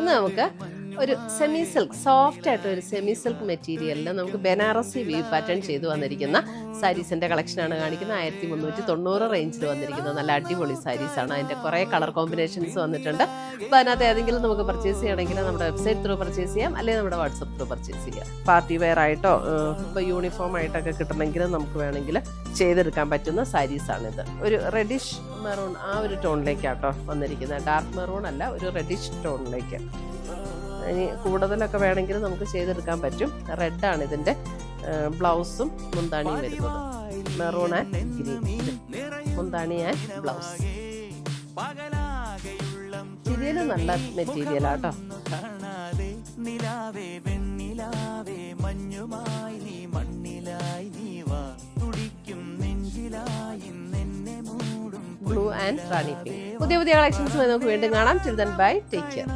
ഇന്ന് നമുക്ക് ഒരു സെമി സിൽക്ക് സോഫ്റ്റ് ആയിട്ട് ഒരു സെമി സിൽക്ക് മെറ്റീരിയലിൽ നമുക്ക് ബനാറസി വീവ് പാറ്റേൺ ചെയ്തു വന്നിരിക്കുന്ന സാരീസിന്റെ കളക്ഷനാണ് കാണിക്കുന്നത്. 1390 റേഞ്ചിൽ വന്നിരിക്കുന്നത് നല്ല അടിപൊളി സാരീസാണ്. അതിന്റെ കുറേ കളർ കോമ്പിനേഷൻസ് വന്നിട്ടുണ്ട്. അപ്പോൾ അതിനകത്ത് ഏതെങ്കിലും നമുക്ക് പർച്ചേസ് ചെയ്യണമെങ്കിൽ നമ്മുടെ വെബ്സൈറ്റ് ത്രൂ പർച്ചേസ് ചെയ്യാം, അല്ലെങ്കിൽ നമ്മുടെ വാട്സപ്പ് ത്രൂ പർച്ചേസ് ചെയ്യാം. പാർട്ടി വെയർ ആയിട്ടോ ഇപ്പോൾ യൂണിഫോം ആയിട്ടൊക്കെ കിട്ടണമെങ്കിൽ നമുക്ക് വേണമെങ്കിൽ ചെയ്തെടുക്കാൻ പറ്റുന്ന സാരീസാണിത്. ഒരു റെഡിഷ് മെറൂൺ ആ ഒരു ടോണിലേക്കാട്ടോ വന്നിരിക്കുന്നത്. ഡാർക്ക് മെറൂൺ അല്ല, ഒരു റെഡിഷ് ടോണിലേക്ക്. ഇനി കൂടുതലൊക്കെ വേണമെങ്കിൽ നമുക്ക് ചെയ്തെടുക്കാൻ പറ്റും. റെഡാണ് ഇതിൻ്റെ ബ്ലൗസും മുന്താണിയും വരുന്നത്. മെറൂൺ ആൻഡ് ഗ്രീൻ മുന്താണി ആൻഡ് ബ്ലൗസ്. മെറ്റീരിയൽ നല്ല മെറ്റീരിയലാട്ടോ. Blue and rani pink. പുതിയ കളക്ഷൻസ് നമുക്ക് വീണ്ടും കാണാം. Till then bye, take care.